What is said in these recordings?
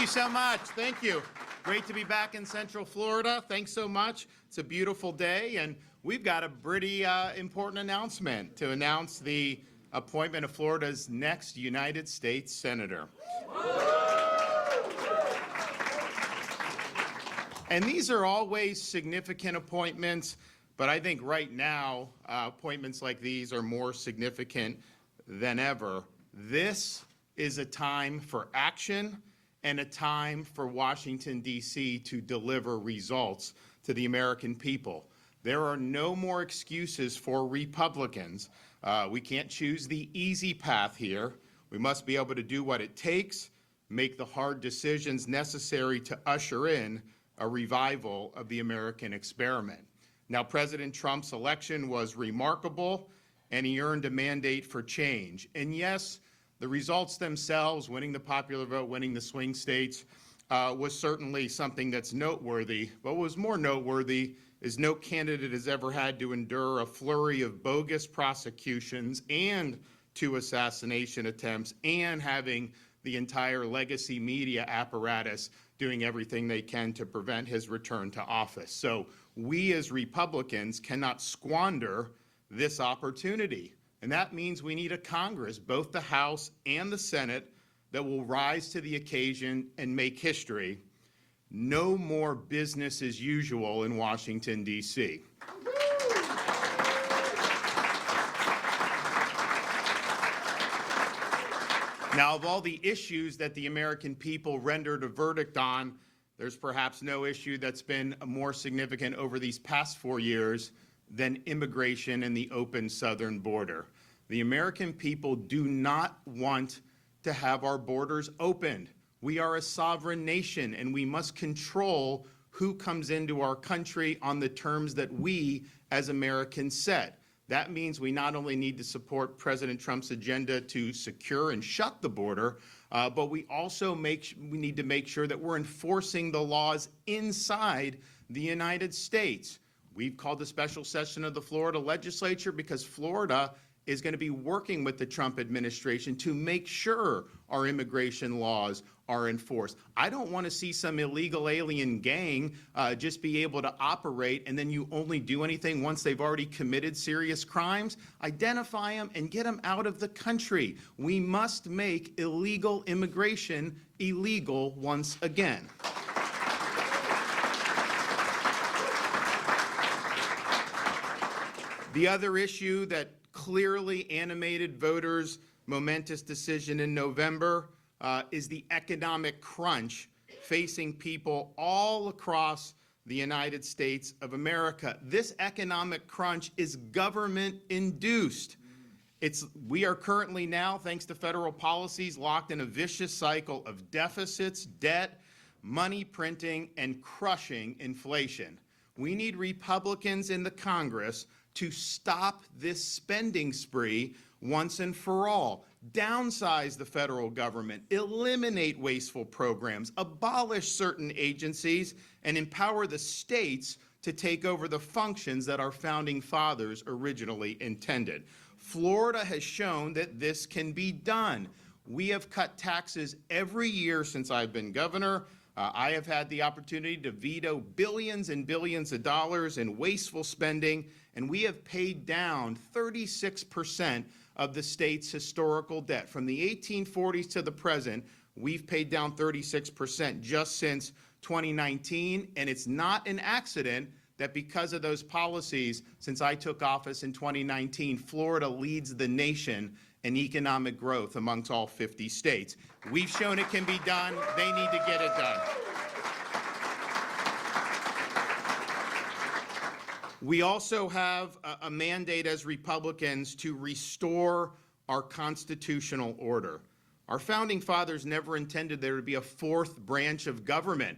you so much. Thank you. Great to be back in Central Florida. Thanks so much. It's a beautiful day, and we've got a pretty important announcement to announce the appointment of Florida's next United States Senator. And these are always significant appointments, but I think right now, appointments like these are more significant than ever. This is a time for action and a time for Washington, D.C. to deliver results to the American people. There are no more excuses for Republicans. We can't choose the easy path here. We must be able to do what it takes, make the hard decisions necessary to usher in a revival of the American experiment. Now, President Trump's election was remarkable, and he earned a mandate for change. And yes, the results themselves, winning the popular vote, winning the swing states, was certainly something that's noteworthy. But what was more noteworthy is no candidate has ever had to endure a flurry of bogus prosecutions and 2 assassination attempts and having the entire legacy media apparatus doing everything they can to prevent his return to office. So we as Republicans cannot squander this opportunity. And that means we need a Congress, both the House and the Senate, that will rise to the occasion and make history. No more business as usual in Washington, D.C. Now, of all the issues that the American people rendered a verdict on, there's perhaps no issue that's been more significant over these past 4 years than immigration and the open southern border. The American people do not want to have our borders opened. We are a sovereign nation, and we must control who comes into our country on the terms that we as Americans set. That means we not only need to support President Trump's agenda to secure and shut the border, but we also need to make sure that we're enforcing the laws inside the United States. We've called a special session of the Florida legislature because Florida is going to be working with the Trump administration to make sure our immigration laws are enforced. I don't want to see some illegal alien gang just be able to operate and then you only do anything once they've already committed serious crimes. Identify them and get them out of the country. We must make illegal immigration illegal once again. The other issue that clearly animated voters' momentous decision in November is the economic crunch facing people all across the United States of America. This economic crunch is government-induced. We are currently now, thanks to federal policies, locked in a vicious cycle of deficits, debt, money printing, and crushing inflation. We need Republicans in the Congress to stop this spending spree once and for all. Downsize the federal government, eliminate wasteful programs, abolish certain agencies, and empower the states to take over the functions that our founding fathers originally intended. Florida has shown that this can be done. We have cut taxes every year since I've been governor. I have had the opportunity to veto billions and billions of dollars in wasteful spending, and we have paid down 36% of the state's historical debt. From the 1840s to the present, we've paid down 36% just since 2019, and it's not an accident that because of those policies, since I took office in 2019, Florida leads the nation in economic growth amongst all 50 states. We've shown it can be done. They need to get it done. We also have a mandate as Republicans to restore our constitutional order. Our founding fathers never intended there to be a fourth branch of government,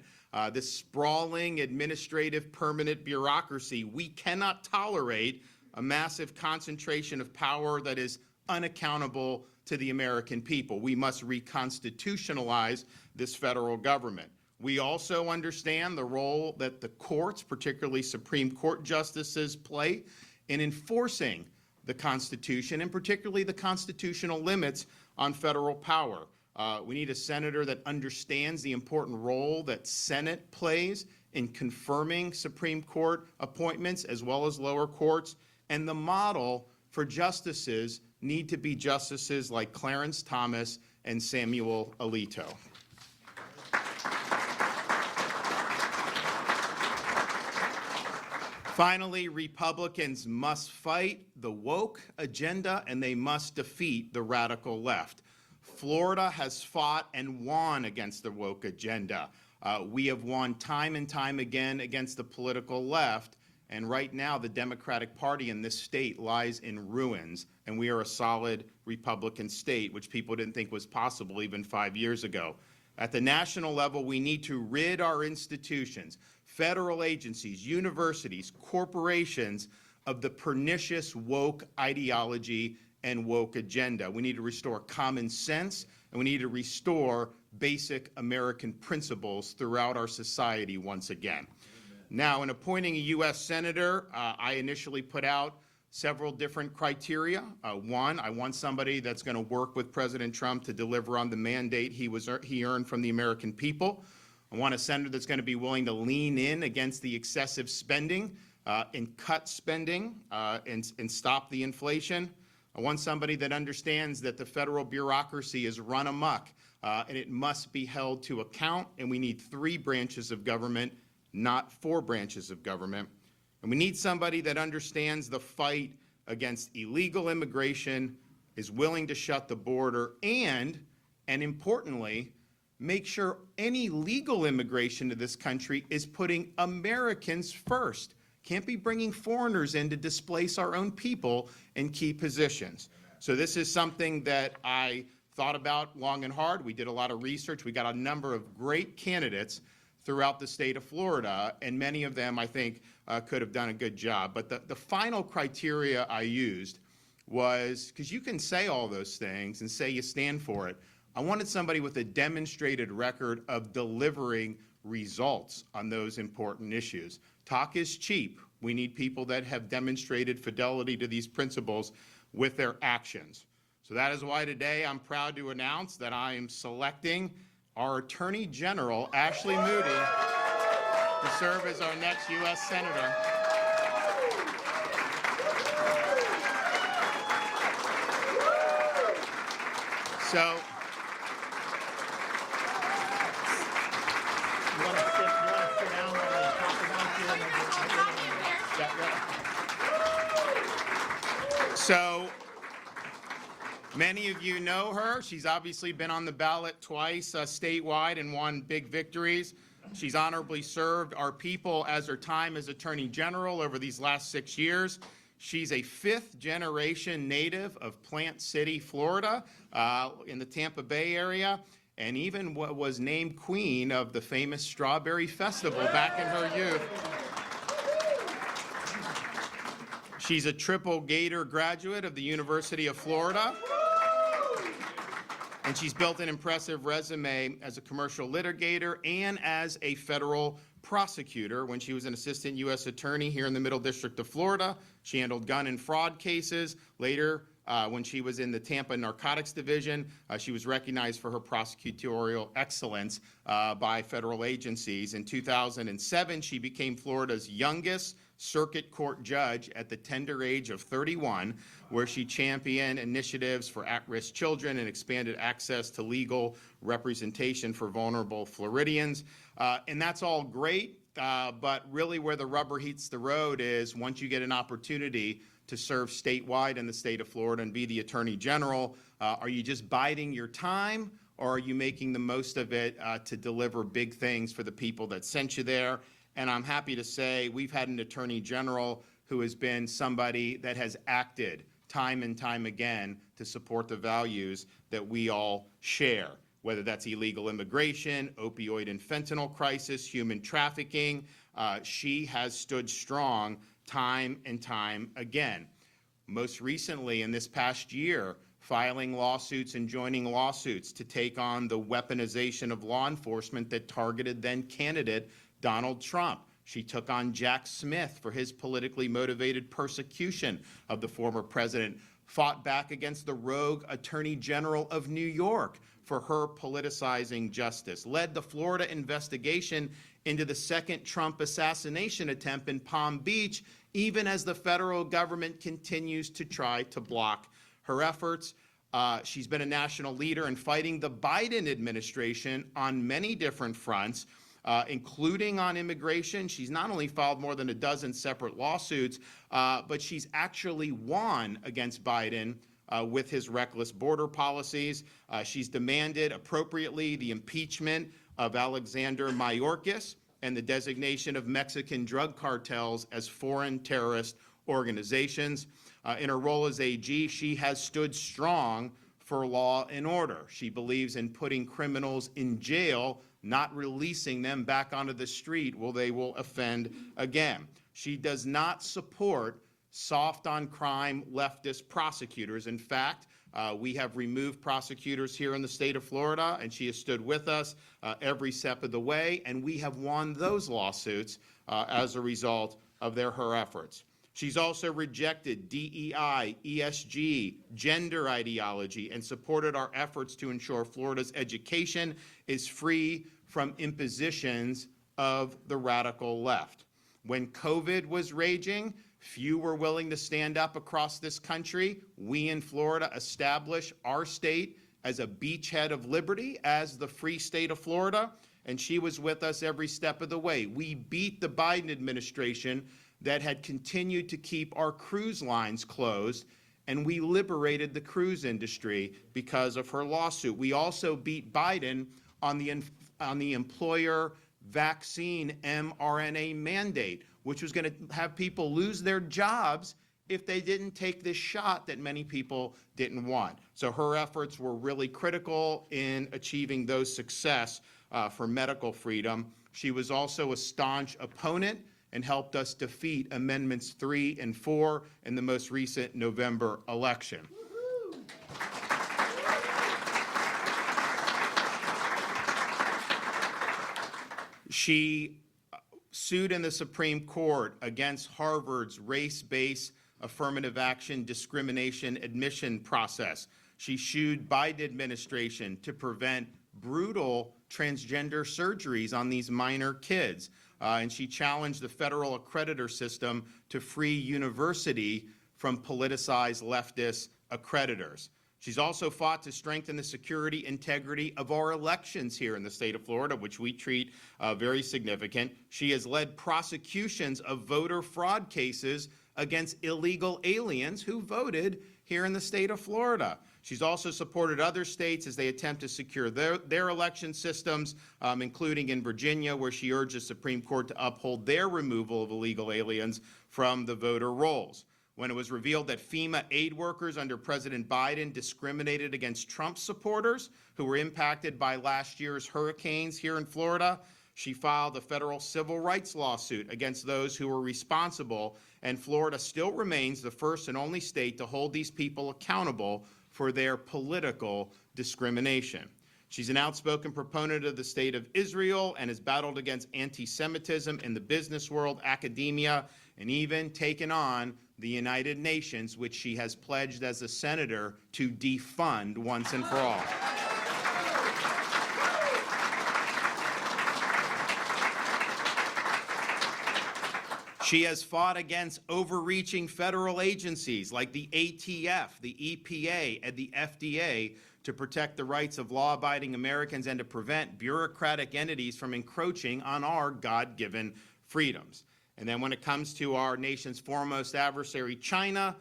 this sprawling administrative permanent bureaucracy. We cannot tolerate a massive concentration of power that is unaccountable to the American people. We must reconstitutionalize this federal government. We also understand the role that the courts, particularly Supreme Court justices, play in enforcing the Constitution, and particularly the constitutional limits on federal power. We need a senator that understands the important role that Senate plays in confirming Supreme Court appointments as well as lower courts. And the model for justices need to be justices like Clarence Thomas and Samuel Alito. Finally, Republicans must fight the woke agenda and they must defeat the radical left. Florida has fought and won against the woke agenda. We have won time and time again against the political left, and right now the Democratic Party in this state lies in ruins, and we are a solid Republican state, which people didn't think was possible even 5 years ago. At the national level, we need to rid our institutions, federal agencies, universities, corporations of the pernicious woke ideology and woke agenda. We need to restore common sense, and we need to restore basic American principles throughout our society once again. Now, in appointing a U.S. Senator, I initially put out several different criteria. One, I want somebody that's going to work with President Trump to deliver on the mandate he earned from the American people. I want a senator that's going to be willing to lean in against the excessive spending and cut spending and stop the inflation. I want somebody that understands that the federal bureaucracy is run amok and it must be held to account, and we need 3 branches of government, not 4 branches of government. And we need somebody that understands the fight against illegal immigration, is willing to shut the border, and importantly, make sure any legal immigration to this country is putting Americans first. Can't be bringing foreigners in to displace our own people in key positions. So this is something that I thought about long and hard. We did a lot of research. We got a number of great candidates throughout the state of Florida, and many of them, I think, could have done a good job. But the final criteria I used was, because you can say all those things and say you stand for it, I wanted somebody with a demonstrated record of delivering results on those important issues. Talk is cheap. We need people that have demonstrated fidelity to these principles with their actions. So that is why today I'm proud to announce that I am selecting our Attorney General, Ashley Moody, to serve as our next U.S. Senator. So, you want to sit down while I talk about you? So, many of you know her. She's obviously been on the ballot twice statewide and won big victories. She's honorably served our people as her time as Attorney General over these last 6 years. She's a 5th-generation native of Plant City, Florida, in the Tampa Bay area, and even was named queen of the famous Strawberry Festival back in her youth. She's a triple Gator graduate of the University of Florida, and she's built an impressive resume as a commercial litigator and as a federal prosecutor. When she was an assistant U.S. attorney here in the Middle District of Florida, she handled gun and fraud cases. Later, when she was in the Tampa Narcotics Division, she was recognized for her prosecutorial excellence by federal agencies. In 2007, she became Florida's youngest circuit court judge at the tender age of 31, where she championed initiatives for at-risk children and expanded access to legal representation for vulnerable Floridians. And that's all great, but really where the rubber hits the road is once you get an opportunity to serve statewide in the state of Florida and be the Attorney General, are you just biding your time, or are you making the most of it to deliver big things for the people that sent you there? And I'm happy to say we've had an Attorney General who has been somebody that has acted time and time again to support the values that we all share, whether that's illegal immigration, opioid and fentanyl crisis, human trafficking. She has stood strong time and time again. Most recently, in this past year, filing lawsuits and joining lawsuits to take on the weaponization of law enforcement that targeted then candidate Donald Trump. She took on Jack Smith for his politically motivated persecution of the former president, fought back against the rogue Attorney General of New York for for her politicizing justice, led the Florida investigation into the second Trump assassination attempt in Palm Beach, even as the federal government continues to try to block her efforts. She's been a national leader in fighting the Biden administration on many different fronts, including on immigration. She's not only filed more than a dozen separate lawsuits, but she's actually won against Biden with his reckless border policies. She's demanded appropriately the impeachment of Alexander Mayorkas and the designation of Mexican drug cartels as foreign terrorist organizations. In her role as AG, she has stood strong for law and order. She believes in putting criminals in jail, not releasing them back onto the street where they will offend again. She does not support soft on crime leftist prosecutors. In fact, we have removed prosecutors here in the state of Florida, and she has stood with us every step of the way, and we have won those lawsuits as a result of her efforts. She's also rejected DEI, ESG, gender ideology, and supported our efforts to ensure Florida's education is free from impositions of the radical left. When COVID was raging, few were willing to stand up across this country. We in Florida established our state as a beachhead of liberty, as the free state of Florida, and she was with us every step of the way. We beat the Biden administration that had continued to keep our cruise lines closed, and we liberated the cruise industry because of her lawsuit. We also beat Biden on the employer vaccine mRNA mandate, which was going to have people lose their jobs if they didn't take this shot that many people didn't want. So her efforts were really critical in achieving those success for medical freedom. She was also a staunch opponent and helped us defeat Amendments 3 and 4 in the most recent November election. She sued in the Supreme Court against Harvard's race-based affirmative action discrimination admission process. She sued Biden administration to prevent brutal transgender surgeries on these minor kids. And she challenged the federal accreditor system to free university from politicized leftist accreditors. She's also fought to strengthen the security integrity of our elections here in the state of Florida, which we treat very significant. She has led prosecutions of voter fraud cases against illegal aliens who voted here in the state of Florida. She's also supported other states as they attempt to secure their election systems, including in Virginia, where she urged the Supreme Court to uphold their removal of illegal aliens from the voter rolls. When it was revealed that FEMA aid workers under President Biden discriminated against Trump supporters who were impacted by last year's hurricanes here in Florida, she filed a federal civil rights lawsuit against those who were responsible, and Florida still remains the first and only state to hold these people accountable for their political discrimination. She's an outspoken proponent of the State of Israel and has battled against anti-Semitism in the business world, academia, and even taken on the United Nations, which she has pledged as a senator to defund once and for all. She has fought against overreaching federal agencies like the ATF, the EPA, and the FDA to protect the rights of law-abiding Americans and to prevent bureaucratic entities from encroaching on our God-given freedoms. And then when it comes to our nation's foremost adversary, China,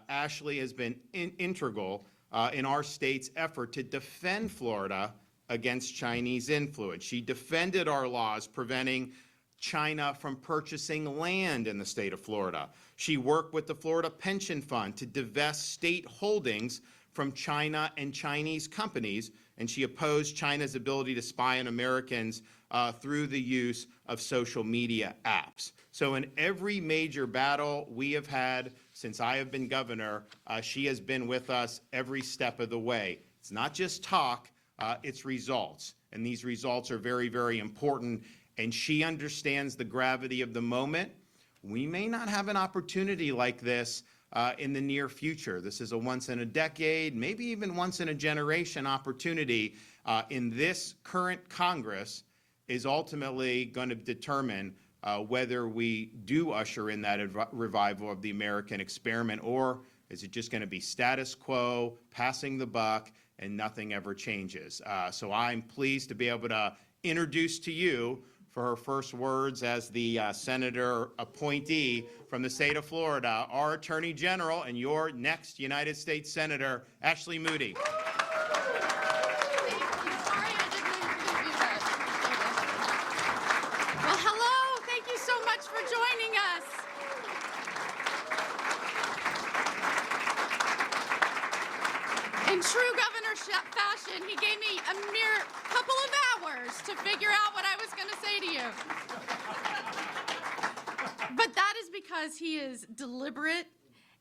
Ashley has been integral in our state's effort to defend Florida against Chinese influence. She defended our laws preventing China from purchasing land in the state of Florida. She worked with the Florida Pension Fund to divest state holdings from China and Chinese companies, and she opposed China's ability to spy on Americans through the use of social media apps. So in every major battle we have had since I have been governor, she has been with us every step of the way. It's not just talk, it's results. And these results are very, very important. And she understands the gravity of the moment. We may not have an opportunity like this in the near future. This is a once in a decade, maybe even once in a generation opportunity. in this current Congress is ultimately going to determine whether we do usher in that revival of the American experiment, or is it just going to be status quo, passing the buck, and nothing ever changes? So I'm pleased to be able to introduce to you, for her first words as the senator appointee from the state of Florida, our Attorney General and your next United States Senator, Ashley Moody. In true Governor fashion, he gave me a mere couple of hours to figure out what I was going to say to you. But that is because he is deliberate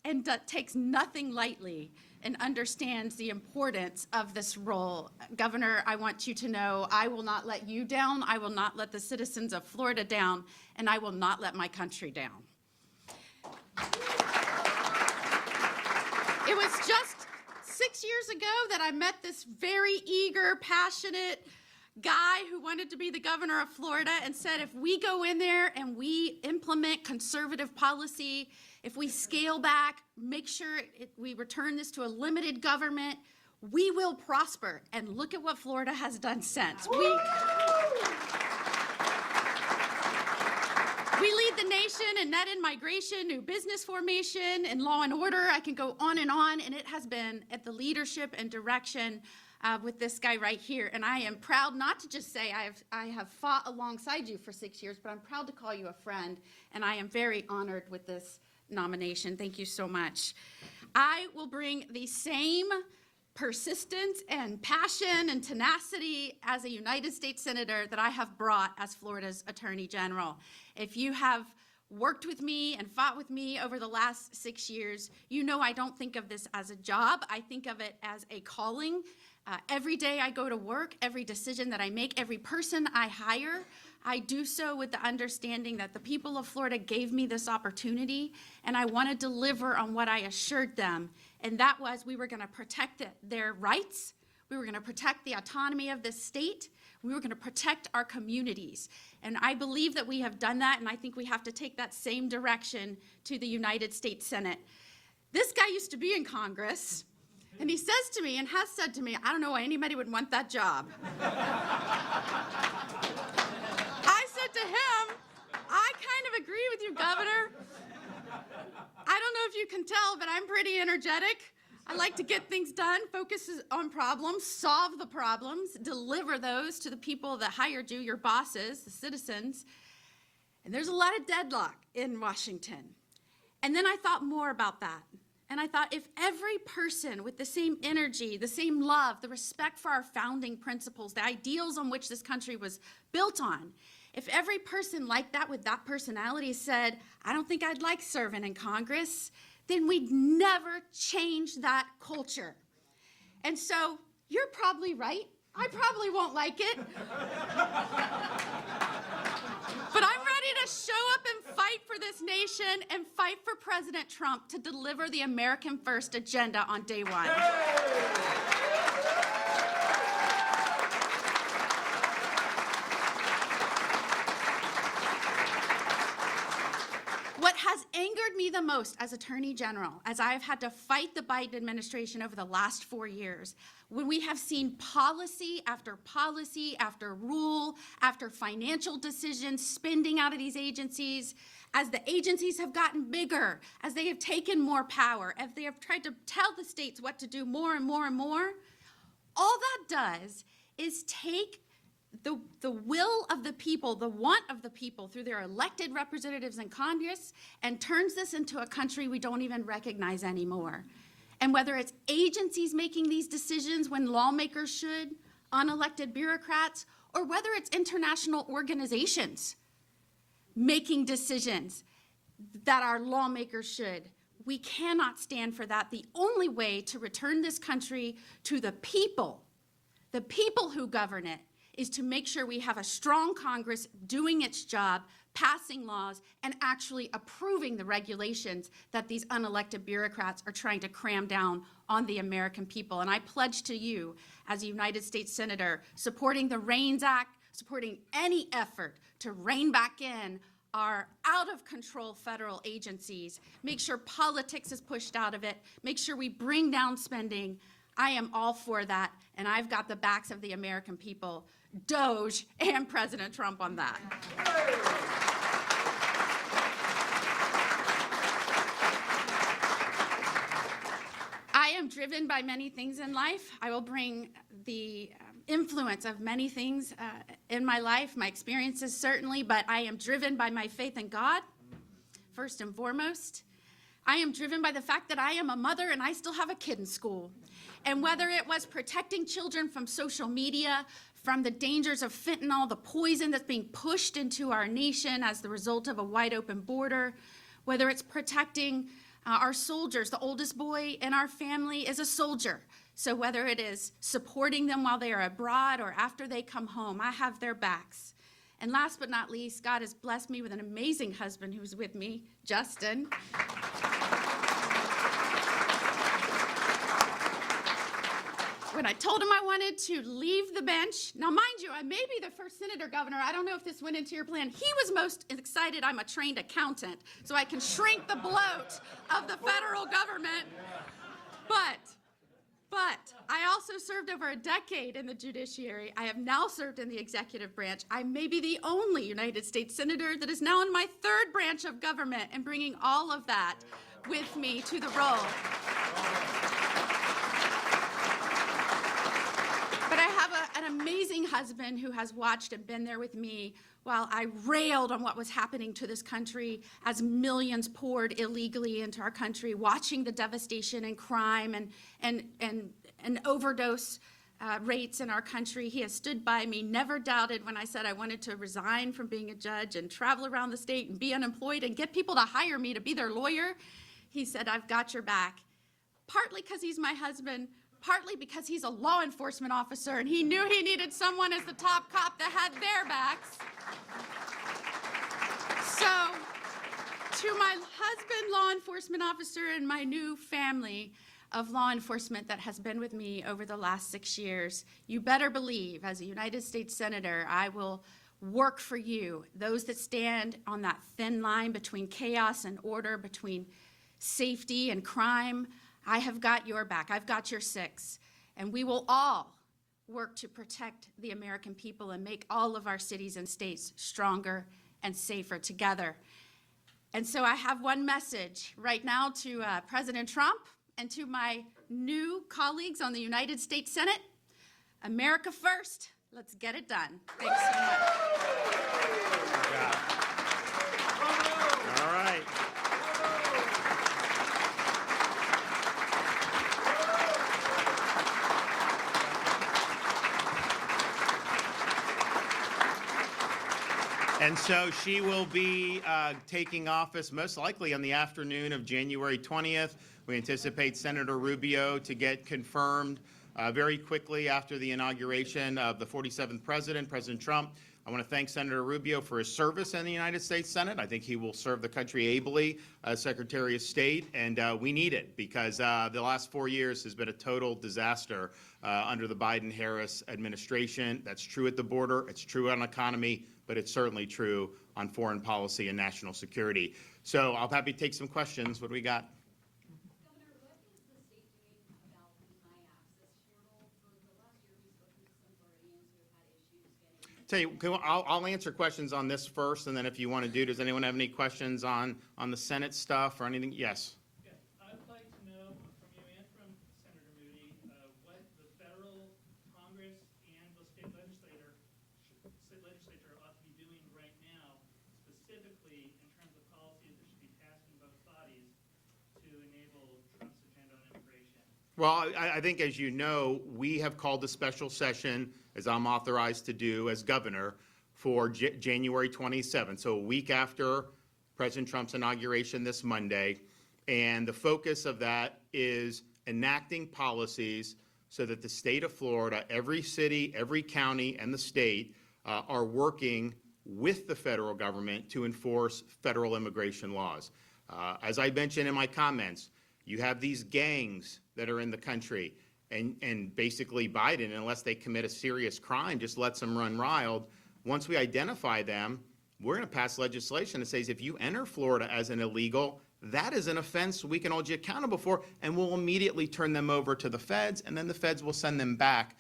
and takes nothing lightly and understands the importance of this role. Governor, I want you to know I will not let you down, I will not let the citizens of Florida down, and I will not let my country down. It was just 6 years ago that I met this very eager, passionate guy who wanted to be the governor of Florida and said, if we go in there and we implement conservative policy, if we scale back, make sure we return this to a limited government, we will prosper. And look at what Florida has done since. We lead the nation in net migration, new business formation, and law and order. I can go on, and it has been at the leadership and direction with this guy right here. And I am proud not to just say I have fought alongside you for 6 years, but I'm proud to call you a friend, and I am very honored with this nomination. Thank you so much. I will bring the same persistence and passion and tenacity as a United States Senator that I have brought as Florida's Attorney General. If you have worked with me and fought with me over the last 6 years, you know I don't think of this as a job. I think of it as a calling. Every day I go to work, every decision that I make, every person I hire, I do so with the understanding that the people of Florida gave me this opportunity, and I want to deliver on what I assured them, and that was we were going to protect their rights, we were going to protect the autonomy of this state, we were going to protect our communities. And I believe that we have done that, and I think we have to take that same direction to the United States Senate. This guy used to be in Congress, and he says to me, and has said to me, I don't know why anybody would want that job. I said to him, I kind of agree with you, Governor. I don't know if you can tell, but I'm pretty energetic. I like to get things done, focus on problems, solve the problems, deliver those to the people that hired you, your bosses, the citizens. And there's a lot of deadlock in Washington. And then I thought more about that. And I thought, if every person with the same energy, the same love, the respect for our founding principles, the ideals on which this country was built on, if every person like that with that personality said, I don't think I'd like serving in Congress, then we'd never change that culture. And so you're probably right. I probably won't like it. But I'm ready to show up and fight for this nation and fight for President Trump to deliver the American First agenda on day one. What has angered me the most as Attorney General, as I have had to fight the Biden administration over the last 4 years, when we have seen policy after rule, after financial decisions, spending out of these agencies, as the agencies have gotten bigger, as they have taken more power, as they have tried to tell the states what to do more and more and more, all that does is take the will of the people, the want of the people through their elected representatives in Congress, and turns this into a country we don't even recognize anymore. And whether it's agencies making these decisions when lawmakers should, unelected bureaucrats, or whether it's international organizations making decisions that our lawmakers should, we cannot stand for that. The only way to return this country to the people who govern it, is to make sure we have a strong Congress doing its job, passing laws, and actually approving the regulations that these unelected bureaucrats are trying to cram down on the American people. And I pledge to you, as a United States Senator, supporting the REINS Act, supporting any effort to rein back in our out-of-control federal agencies, make sure politics is pushed out of it, make sure we bring down spending. I am all for that, and I've got the backs of the American people, DOJ, and President Trump on that. I am driven by many things in life. I will bring the influence of many things in my life, my experiences certainly, but I am driven by my faith in God, first and foremost. I am driven by the fact that I am a mother and I still have a kid in school. And whether it was protecting children from social media, from the dangers of fentanyl, the poison that's being pushed into our nation as the result of a wide open border, whether it's protecting our soldiers, the oldest boy in our family is a soldier. So whether it is supporting them while they are abroad or after they come home, I have their backs. And last but not least, God has blessed me with an amazing husband who's with me, Justin. When I told him I wanted to leave the bench, now mind you, I may be the first senator, Governor, I don't know if this went into your plan. He was most excited I'm a trained accountant, so I can shrink the bloat of the federal government. But I also served over a decade in the judiciary. I have now served in the executive branch. I may be the only United States Senator that is now in my third branch of government and bringing all of that with me to the role. But I have an amazing husband who has watched and been there with me while I railed on what was happening to this country as millions poured illegally into our country, watching the devastation and crime and overdose rates in our country. He has stood by me, never doubted when I said I wanted to resign from being a judge and travel around the state and be unemployed and get people to hire me to be their lawyer. He said, I've got your back, partly because he's my husband, partly because he's a law enforcement officer and he knew he needed someone as the top cop that had their backs. So, to my husband, law enforcement officer, and my new family of law enforcement that has been with me over the last 6 years, you better believe, as a United States Senator, I will work for you, those that stand on that thin line between chaos and order, between safety and crime. I have got your back. I've got your six. And we will all work to protect the American people and make all of our cities and states stronger and safer together. And so I have one message right now to President Trump and to my new colleagues on the United States Senate. America first. Let's get it done. Thanks so much. All right. And so she will be taking office most likely on the afternoon of January 20th. We anticipate Senator Rubio to get confirmed very quickly after the inauguration of the 47th president, President Trump. I want to thank Senator Rubio for his service in the United States Senate. I think he will serve the country ably as Secretary of State, and we need it because the last 4 years has been a total disaster under the Biden-Harris administration. That's true at the border. It's true on economy, but it's certainly true on foreign policy and national security. So I'll be happy to take some questions. What do we got? Governor, what is the state doing about the my access portal? For the last year, we spoke to some Floridians who have had issues getting. Tell you, I'll answer questions on this first, and then if you want to does anyone have any questions on the Senate stuff or anything? Yes. Yes, I'd like to know from you and from Senator Moody what the federal Congress and the state legislature ought to be doing right now, specifically in terms of policies that should be passed in both bodies to enable Trump's agenda on immigration. Well, I think, as you know, we have called a special session, as I'm authorized to do as governor, for January 27th, so a week after President Trump's inauguration this Monday. And the focus of that is enacting policies so that the state of Florida, every city, every county, and the state are working with the federal government to enforce federal immigration laws. As I mentioned in my comments, you have these gangs that are in the country, and basically Biden, unless they commit a serious crime, just lets them run wild. Once we identify them, we're going to pass legislation that says if you enter Florida as an illegal, that is an offense we can hold you accountable for, and we'll immediately turn them over to the feds, and then the feds will send them back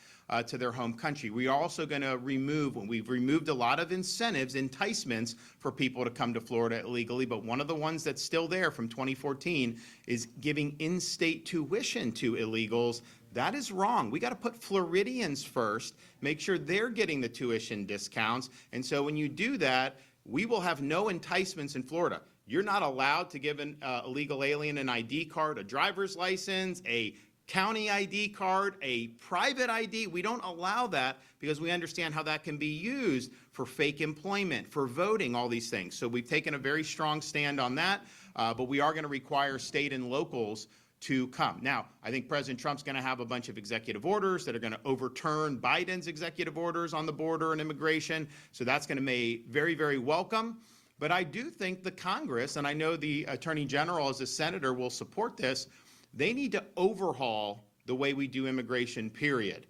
to their home country. We are also going to we've removed a lot of incentives, enticements for people to come to Florida illegally, but one of the ones that's still there from 2014 is giving in-state tuition to illegals. That is wrong. We got to put Floridians first, make sure they're getting the tuition discounts, and so when you do that, we will have no enticements in Florida. You're not allowed to give an illegal alien an ID card, a driver's license, a county ID card, a private ID. We don't allow that because we understand how that can be used for fake employment, for voting, all these things. So we've taken a very strong stand on that, but we are going to require state and locals to come. Now, I think President Trump's going to have a bunch of executive orders that are going to overturn Biden's executive orders on the border and immigration. So that's going to be very, very welcome. But I do think the Congress, and I know the Attorney General as a senator will support this, they need to overhaul the way we do immigration, period.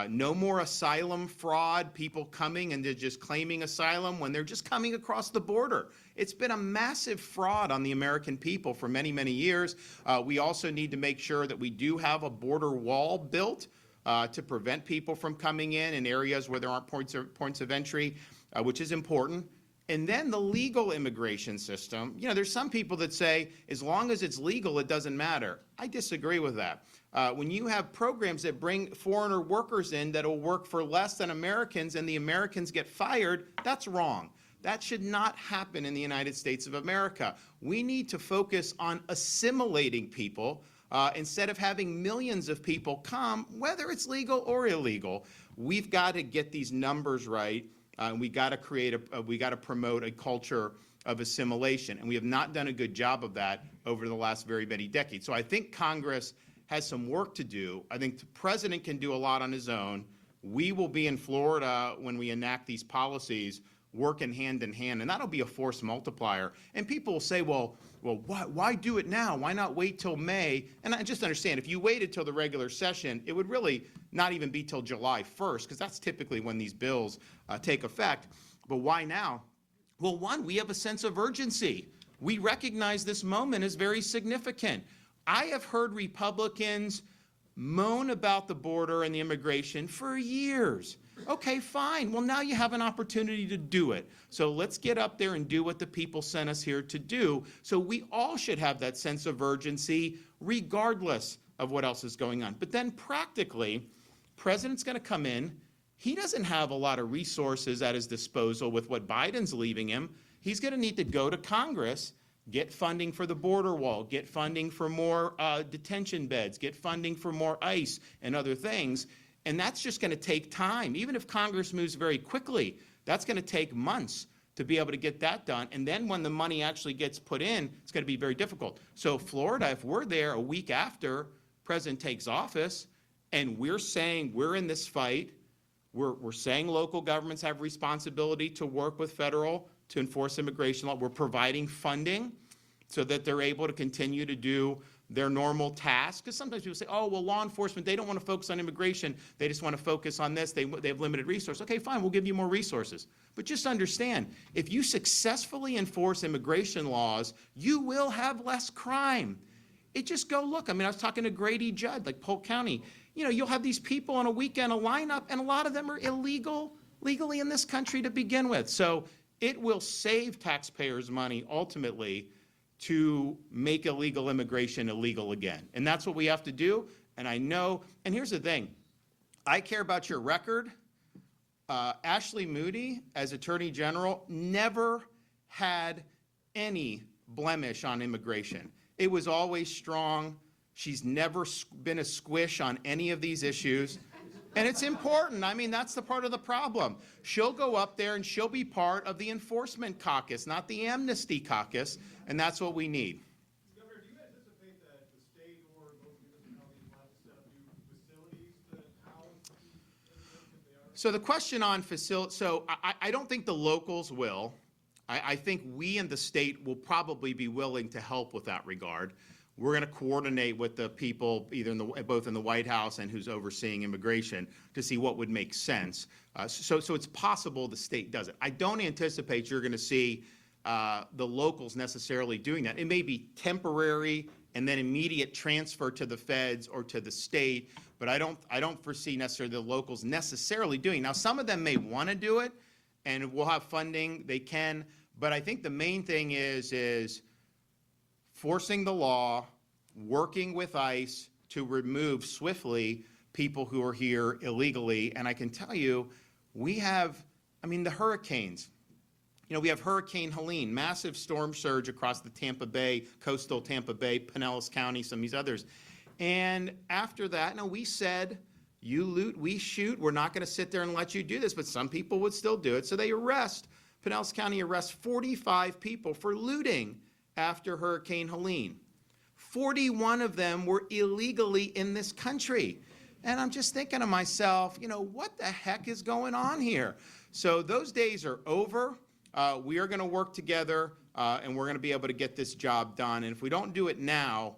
No more asylum fraud, people coming and they're just claiming asylum when they're just coming across the border. It's been a massive fraud on the American people for many, many years. We also need to make sure that we do have a border wall built to prevent people from coming in areas where there aren't points of entry, which is important. And then the legal immigration system. You know, there's some people that say, as long as it's legal, it doesn't matter. I disagree with that. When you have programs that bring foreigner workers in that will work for less than Americans and the Americans get fired, that's wrong. That should not happen in the United States of America. We need to focus on assimilating people instead of having millions of people come, whether it's legal or illegal. We've got to get these numbers right. We got to promote a culture of assimilation, and we have not done a good job of that over the last very many decades. So I think Congress has some work to do. I think the president can do a lot on his own. We will be in Florida when we enact these policies, working hand in hand, and that'll be a force multiplier. And people will say, well, why do it now? Why not wait till May? And I just understand, if you waited till the regular session, it would really not even be till July 1st, because that's typically when these bills take effect. But why now? Well, one, we have a sense of urgency. We recognize this moment is very significant. I have heard Republicans moan about the border and the immigration for years. Okay, fine. Well, now you have an opportunity to do it. So let's get up there and do what the people sent us here to do. So we all should have that sense of urgency regardless of what else is going on. But then practically, president's going to come in. He doesn't have a lot of resources at his disposal with what Biden's leaving him. He's going to need to go to Congress, get funding for the border wall, get funding for more detention beds, get funding for more ICE and other things. And that's just going to take time. Even if Congress moves very quickly, that's going to take months to be able to get that done. And then when the money actually gets put in, it's going to be very difficult. So Florida, if we're there a week after President takes office and we're saying we're in this fight, we're saying local governments have responsibility to work with federal to enforce immigration law. We're providing funding so that they're able to continue to do their normal tasks. Because sometimes people say, oh, well, law enforcement, they don't want to focus on immigration. They just want to focus on this. They have limited resources. Okay, fine, we'll give you more resources. But just understand, if you successfully enforce immigration laws, you will have less crime. Just go look. I mean, I was talking to Grady Judd, like Polk County. You know, you'll have these people on a weekend, a lineup, and a lot of them are legally in this country to begin with. So it will save taxpayers money ultimately to make illegal immigration illegal again. And that's what we have to do. And I know, and here's the thing, I care about your record. Ashley Moody, as Attorney General, never had any blemish on immigration. It was always strong. She's never been a squish on any of these issues. And it's important. I mean, that's the part of the problem. She'll go up there and she'll be part of the enforcement caucus, not the amnesty caucus, and that's what we need. Governor, do you anticipate that the state or local municipalities will have to set up new facilities to So the question on so I don't think the locals will. I think we in the state will probably be willing to help with that regard. We're going to coordinate with the people, either both in the White House and who's overseeing immigration, to see what would make sense. So it's possible the state does it. I don't anticipate you're going to see the locals necessarily doing that. It may be temporary and then immediate transfer to the feds or to the state, but I don't foresee necessarily the locals necessarily doing. Now, some of them may want to do it, and we'll have funding. They can, but I think the main thing is forcing the law, working with ICE to remove swiftly people who are here illegally. And I can tell you, we have, the hurricanes. We have Hurricane Helene, massive storm surge across the Tampa Bay, coastal Tampa Bay, Pinellas County, some of these others. And after that, we said, you loot, we shoot. We're not going to sit there and let you do this, but some people would still do it. So Pinellas County arrests 45 people for looting after Hurricane Helene. 41 of them were illegally in this country. And I'm just thinking to myself, what the heck is going on here? So those days are over. We are going to work together, and we're going to be able to get this job done. And if we don't do it now,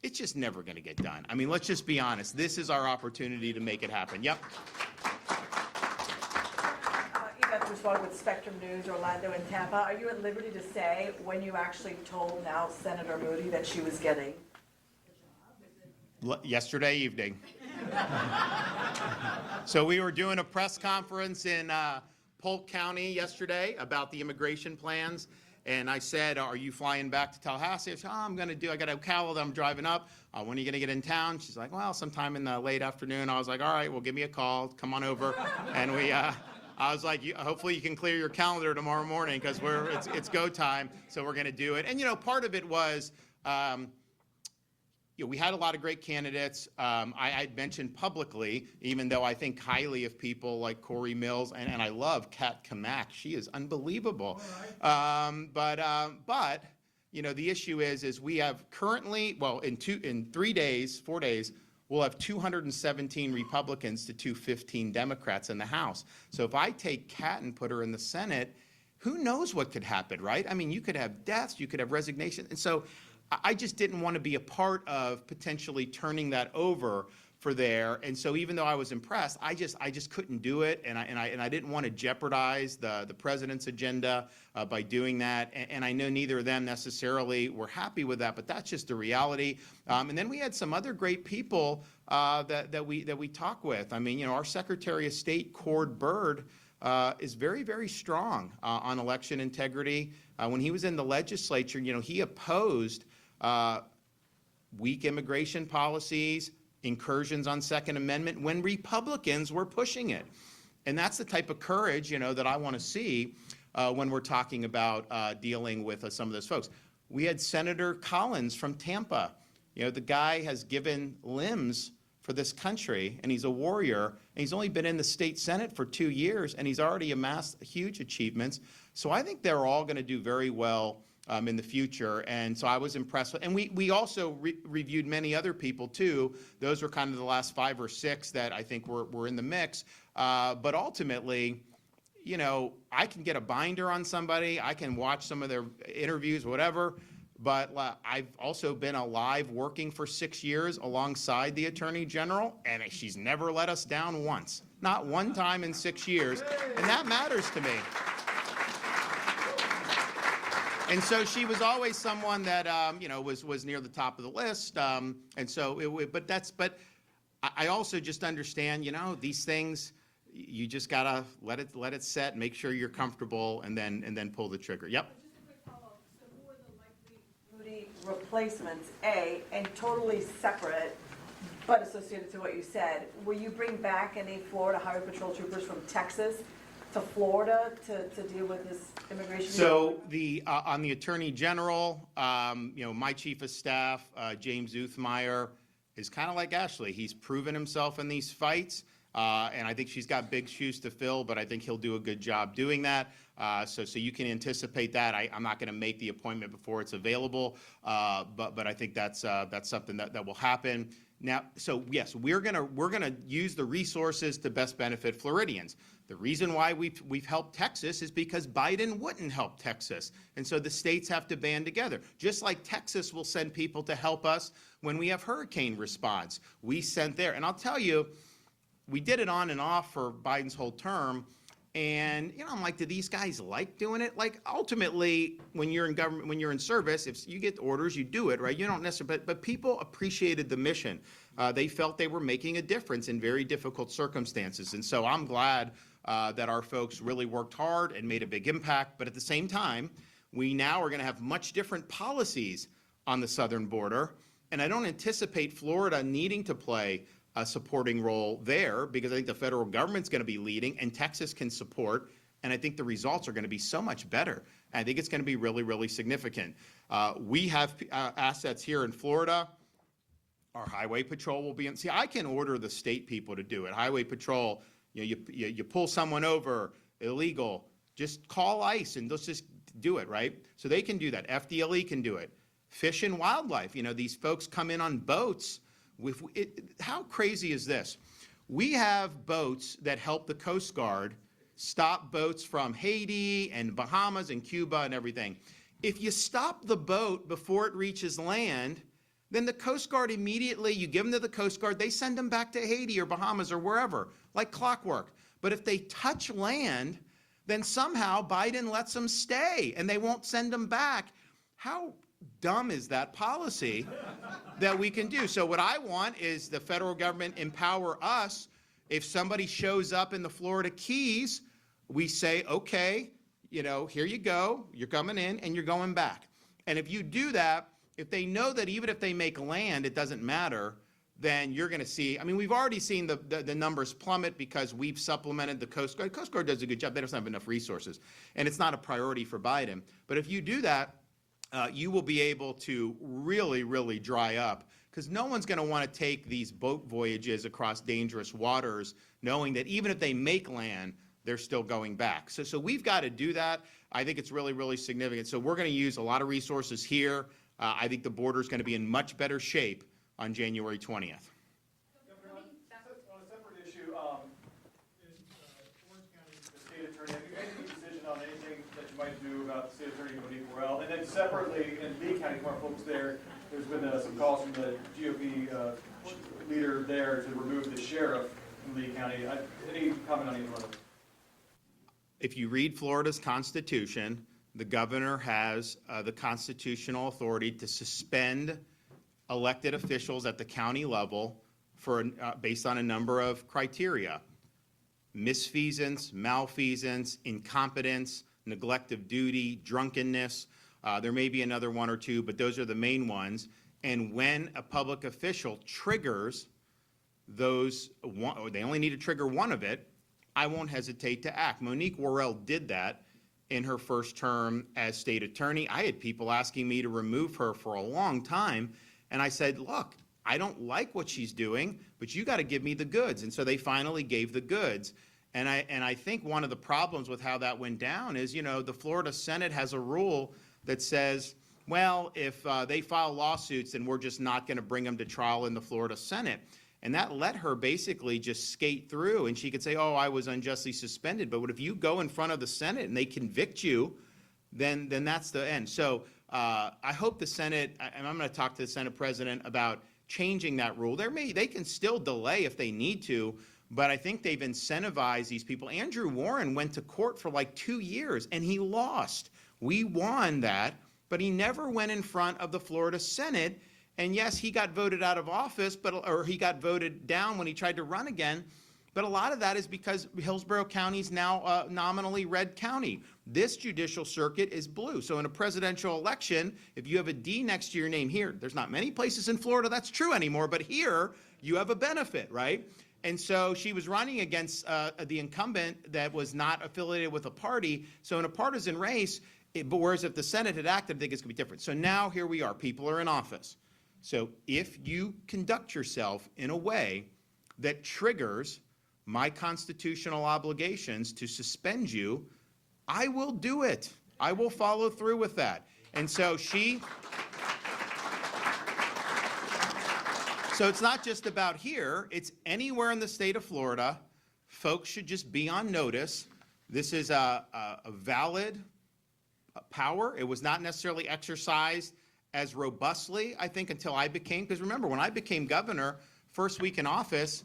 it's just never going to get done. Let's just be honest. This is our opportunity to make it happen. Yep. You got to respond with Spectrum News, Orlando and Tampa. Are you at liberty to say when you actually told now Senator Moody that she was getting the job? Yesterday evening. So we were doing a press conference in Polk County yesterday about the immigration plans. And I said, are you flying back to Tallahassee? I said, I got a Ocala that I'm driving up. When are you going to get in town? She's like, well, sometime in the late afternoon. I was like, all right, well, give me a call. Come on over. And I was like, hopefully you can clear your calendar tomorrow morning because it's go time. So we're going to do it. And, part of it was, we had a lot of great candidates. I mentioned publicly, even though I think highly of people like Corey Mills, and I love Kat Kamak. She is unbelievable. But the issue is we have currently, in 4 days, we'll have 217 Republicans to 215 Democrats in the House. So if I take Kat and put her in the Senate, who knows what could happen, right? You could have deaths, you could have resignation. And so I just didn't want to be a part of potentially turning that over for there. And so even though I was impressed, I just couldn't do it. And I didn't want to jeopardize the president's agenda by doing that. And I know neither of them necessarily were happy with that, but that's just the reality. And then we had some other great people that we talk with. Our Secretary of State, Cord Byrd, is very, very strong on election integrity. When he was in the legislature, he opposed weak immigration policies, incursions on Second Amendment when Republicans were pushing it. And that's the type of courage, that I want to see when we're talking about dealing with some of those folks. We had Senator Collins from Tampa. The guy has given limbs for this country, and he's a warrior, and he's only been in the state Senate for 2 years, and he's already amassed huge achievements. So I think they're all going to do very well in the future. And so I was impressed. And we also reviewed many other people too. Those were kind of the last 5 or 6 that I think were in the mix. But ultimately, I can get a binder on somebody. I can watch some of their interviews, whatever. But I've also been alive working for 6 years alongside the Attorney General, and she's never let us down once. Not one time in 6 years. And that matters to me. And so she was always someone that, was near the top of the list. And so, but I also just understand, these things, you just gotta let it set, make sure you're comfortable, and then pull the trigger. Yep. Just a quick follow-up. So who are the likely Moody replacements, A, and totally separate, but associated to what you said? Will you bring back any Florida Highway Patrol troopers from Texas to Florida to deal with this immigration? So on the Attorney General, my Chief of Staff, James Uthmeyer, is kind of like Ashley. He's proven himself in these fights, and I think she's got big shoes to fill, but I think he'll do a good job doing that. So you can anticipate that. I'm not going to make the appointment before it's available, but I think that's something that will happen. Now, so yes, we're gonna use the resources to best benefit Floridians. The reason why we've helped Texas is because Biden wouldn't help Texas. And so the states have to band together. Just like Texas will send people to help us when we have hurricane response. We sent there. And I'll tell you, we did it on and off for Biden's whole term. And, I'm like, do these guys like doing it? Like, ultimately, when you're in government, when you're in service, if you get orders, you do it, right? You don't necessarily, but people appreciated the mission. They felt they were making a difference in very difficult circumstances. And so I'm glad that our folks really worked hard and made a big impact. But at the same time, we now are going to have much different policies on the southern border. And I don't anticipate Florida needing to play a supporting role there, because I think the federal government's going to be leading and Texas can support. And I think the results are going to be so much better. I think it's going to be really, really significant. We have assets here in Florida. Our highway patrol will be in. See, I can order the state people to do it. Highway patrol, you pull someone over illegal, just call ICE and let's just do it, right? So they can do that. FDLE can do it. Fish and Wildlife, these folks come in on boats. How crazy is this? We have boats that help the Coast Guard stop boats from Haiti and Bahamas and Cuba and everything. If you stop the boat before it reaches land, then the Coast Guard immediately, you give them to the Coast Guard, they send them back to Haiti or Bahamas or wherever, like clockwork. But if they touch land, then somehow Biden lets them stay and they won't send them back. How dumb is that policy that we can do? So what I want is the federal government empower us. If somebody shows up in the Florida Keys, we say, okay, here you go, you're coming in and you're going back. And if you do that, if they know that even if they make land, it doesn't matter, then you're going to see, we've already seen the numbers plummet because we've supplemented the Coast Guard. Coast Guard does a good job. They don't have enough resources. And it's not a priority for Biden. But if you do that, you will be able to really, really dry up, because no one's going to want to take these boat voyages across dangerous waters knowing that even if they make land, they're still going back. So we've got to do that. I think it's really, really significant. So we're going to use a lot of resources here. I think the border is going to be in much better shape on January 20th. On a separate issue, the state attorney, have you made any decision on anything that you might do about the state attorney Moody? And then separately, in Lee County, from our folks there's been some calls from the GOP leader there to remove the sheriff from Lee County. Any comment on either one of those? If you read Florida's Constitution, the governor has the constitutional authority to suspend elected officials at the county level for based on a number of criteria: misfeasance, malfeasance, incompetence, neglect of duty, drunkenness. There may be another one or two, but those are the main ones. And when a public official triggers those, they only need to trigger one of it, I won't hesitate to act. Monique Worrell did that in her first term as state attorney. I had people asking me to remove her for a long time. And I said, look, I don't like what she's doing, but you got to give me the goods. And so they finally gave the goods. And I think one of the problems with how that went down is, the Florida Senate has a rule that says, well, if they file lawsuits, then we're just not going to bring them to trial in the Florida Senate. And that let her basically just skate through, and she could say, oh, I was unjustly suspended. But what if you go in front of the Senate and they convict you, then that's the end. So I hope the Senate, and I'm going to talk to the Senate president about changing that rule. They can still delay if they need to, but I think they've incentivized these people. Andrew Warren went to court for like 2 years, and he lost. We won that, but he never went in front of the Florida Senate. And yes, he got voted out of office, or he got voted down when he tried to run again. But a lot of that is because Hillsborough County is now nominally red county. This judicial circuit is blue. So in a presidential election, if you have a D next to your name here, there's not many places in Florida that's true anymore, but here you have a benefit, right? And so she was running against the incumbent that was not affiliated with a party. So in a partisan race, but whereas if the Senate had acted, I think it's going to be different. So now here we are. People are in office. So if you conduct yourself in a way that triggers my constitutional obligations to suspend you, I will do it. I will follow through with that. And so So it's not just about here, it's anywhere in the state of Florida. Folks should just be on notice. This is a valid power. It was not necessarily exercised as robustly, I think, until I became, because remember, when I became governor, first week in office,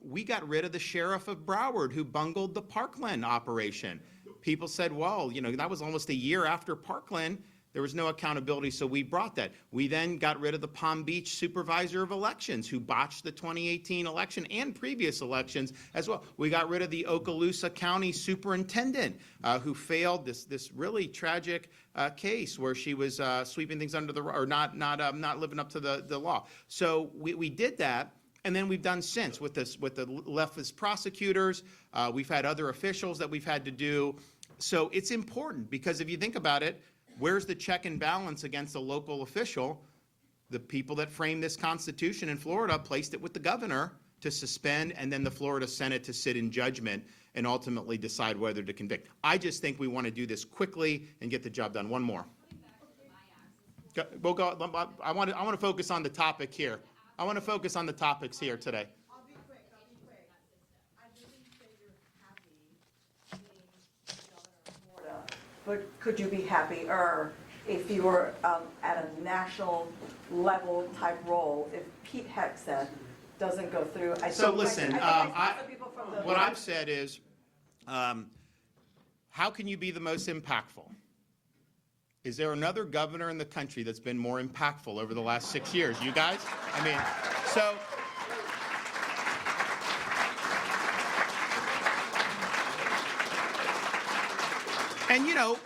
we got rid of the sheriff of Broward who bungled the Parkland operation. People said, well, you know, that was almost a year after Parkland. There was no accountability, so we brought that. We then got rid of the Palm Beach supervisor of elections who botched the 2018 election and previous elections as well. We got rid of the Okaloosa County superintendent who failed this really tragic case where she was sweeping things under the rug, or not living up to the law. So we did that. And then we've done since with the leftist prosecutors. We've had other officials that we've had to do. So it's important because if you think about it, where's the check and balance against a local official? The people that framed this Constitution in Florida placed it with the governor to suspend, and then the Florida Senate to sit in judgment and ultimately decide whether to convict. I just think we want to do this quickly and get the job done. One more. We'll go. I want to focus on the topic here. I want to focus on the topics here today. I'll be quick. I didn't say you're happy being governor of Florida, but could you be happier if you were at a national level type role, if Pete Hegseth doesn't go through? So listen, what I've I've said is, how can you be the most impactful? Is there another governor in the country that's been more impactful over the last 6 years? You guys? I mean, so. And you know,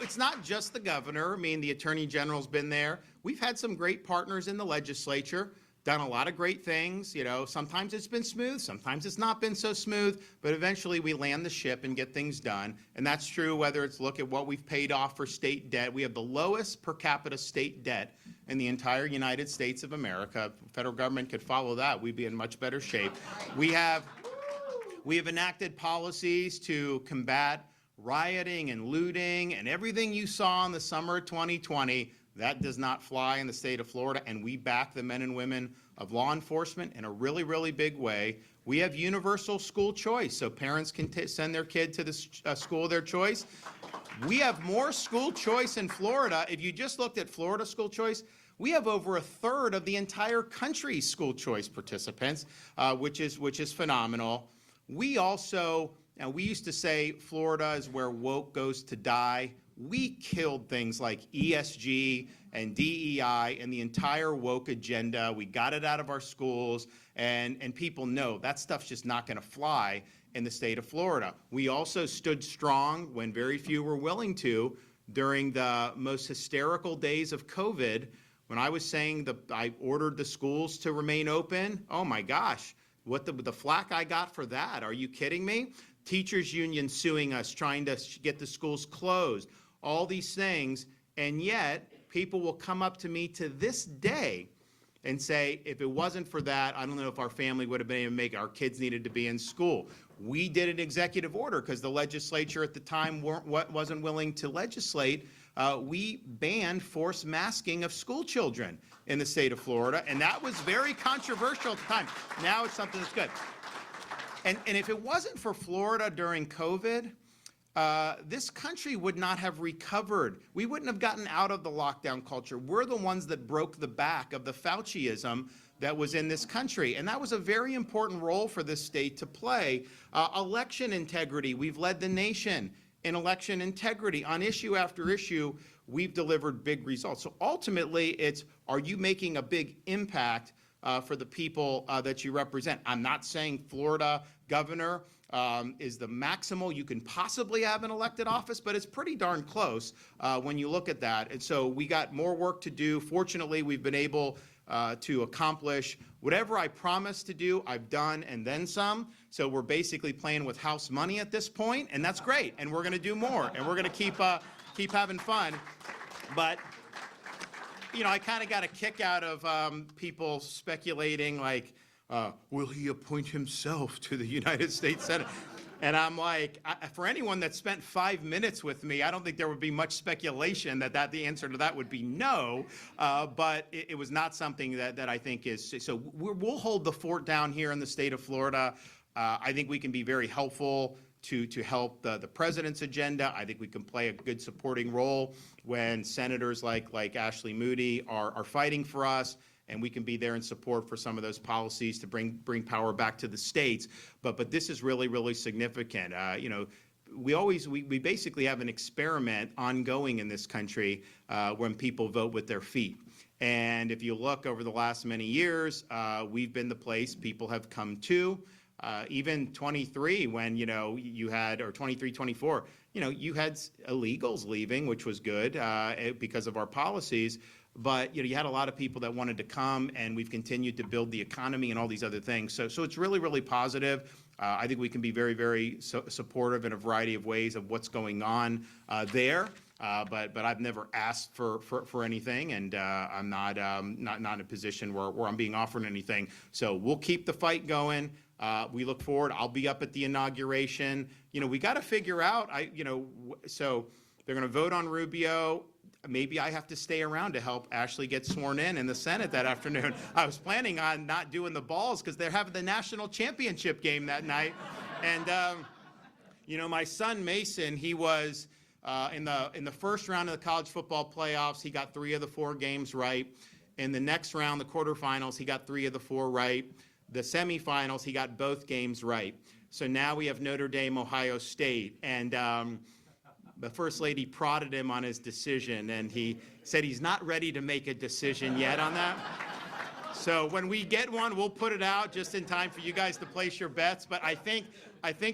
it's not just the governor. I mean, the attorney general's been there. We've had some great partners in the legislature, done a lot of great things. You know, sometimes it's been smooth, sometimes it's not been so smooth, but eventually we land the ship and get things done. And that's true whether it's look at what we've paid off for state debt. We have the lowest per capita state debt in the entire United States of America. If the federal government could follow that, we'd be in much better shape. We have enacted policies to combat rioting and looting and everything you saw in the summer of 2020. That does not fly in the state of Florida, and we back the men and women of law enforcement in a really, really big way. We have universal school choice, so parents can send their kid to the school of their choice. We have more school choice in Florida. If you just looked at Florida school choice, we have over a third of the entire country's school choice participants, which is phenomenal. We also, now we used to say Florida is where woke goes to die. We killed things like ESG and DEI and the entire woke agenda. We got it out of our schools, and people know that stuff's just not going to fly in the state of Florida. We also stood strong when very few were willing to during the most hysterical days of COVID. When I was saying I ordered the schools to remain open, oh my gosh, what the flack I got for that. Are you kidding me? Teachers union suing us, trying to get the schools closed. All these things, and yet people will come up to me to this day and say, if it wasn't for that, I don't know if our family would have been able to make it. Our kids needed to be in school. We did an executive order because the legislature at the time wasn't willing to legislate. We banned forced masking of school children in the state of Florida, and that was very controversial at the time. Now it's something that's good. And if it wasn't for Florida during COVID, this country would not have recovered. We wouldn't have gotten out of the lockdown culture. We're the ones that broke the back of the Fauciism that was in this country. And that was a very important role for this state to play. Election integrity, we've led the nation in election integrity. On issue after issue, we've delivered big results. So ultimately, it's, are you making a big impact for the people that you represent? I'm not saying Florida governor is the maximal you can possibly have in elected office, but it's pretty darn close when you look at that. And so we got more work to do. Fortunately, we've been able to accomplish whatever I promised to do, I've done, and then some. So we're basically playing with house money at this point, and that's great. And we're going to do more, and we're going to keep having fun. But you know, I kind of got a kick out of people speculating like, will he appoint himself to the United States Senate? And I'm like, for anyone that spent 5 minutes with me, I don't think there would be much speculation that the answer to that would be no. But it was not something that I think is, so we'll hold the fort down here in the state of Florida. I think we can be very helpful to help the president's agenda. I think we can play a good supporting role when senators like Ashley Moody are fighting for us, and we can be there in support for some of those policies to bring power back to the states. But this is really, really significant. We basically have an experiment ongoing in this country when people vote with their feet. And if you look over the last many years, we've been the place people have come to. Even 23, when, you had, or 23, 24, you had illegals leaving, which was good because of our policies. But, you had a lot of people that wanted to come, and we've continued to build the economy and all these other things. So it's really, really positive. I think we can be very, very supportive in a variety of ways of what's going on there. But I've never asked for anything, and I'm not in a position where I'm being offered anything. So we'll keep the fight going. We look forward. I'll be up at the inauguration. We got to figure out, so they're going to vote on Rubio. Maybe I have to stay around to help Ashley get sworn in the Senate that afternoon. I was planning on not doing the balls because they're having the national championship game that night. And, my son Mason, he was in the first round of the college football playoffs. He got 3 of the 4 games right. In the next round, the quarterfinals, he got 3 of the 4 right. The semifinals, he got both games right. So now we have Notre Dame, Ohio State. And the First Lady prodded him on his decision, and he said he's not ready to make a decision yet on that. So when we get one, we'll put it out just in time for you guys to place your bets. But I think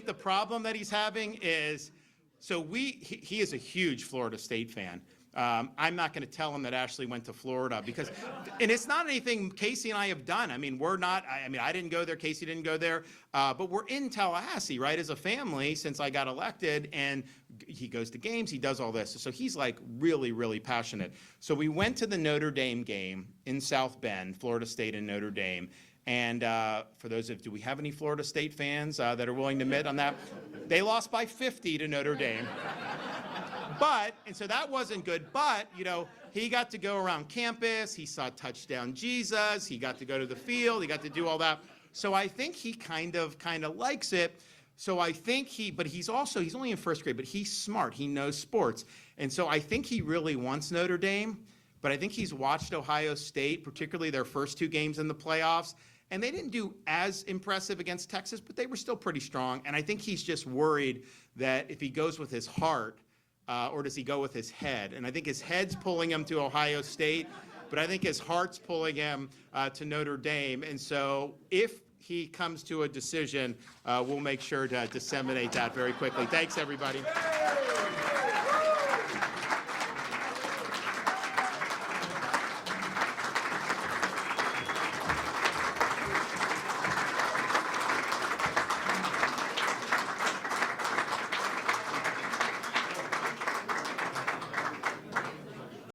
the problem that he's having is, so he is a huge Florida State fan. I'm not going to tell him that Ashley went to Florida because, and it's not anything Casey and I have done. I didn't go there, Casey didn't go there, but we're in Tallahassee, right, as a family since I got elected, and he goes to games, he does all this. So he's like really, really passionate. So we went to the Notre Dame game in South Bend, Florida State and Notre Dame. And for those do we have any Florida State fans that are willing to admit on that? They lost by 50 to Notre Dame. And so that wasn't good, but, he got to go around campus, he saw Touchdown Jesus, he got to go to the field, he got to do all that. So I think he kind of likes it. So I think but he's only in first grade, but he's smart, he knows sports. And so I think he really wants Notre Dame, but I think he's watched Ohio State, particularly their first 2 games in the playoffs, and they didn't do as impressive against Texas, but they were still pretty strong. And I think he's just worried that if he goes with his heart, or does he go with his head? And I think his head's pulling him to Ohio State, but I think his heart's pulling him to Notre Dame. And so if he comes to a decision, we'll make sure to disseminate that very quickly. Thanks, everybody.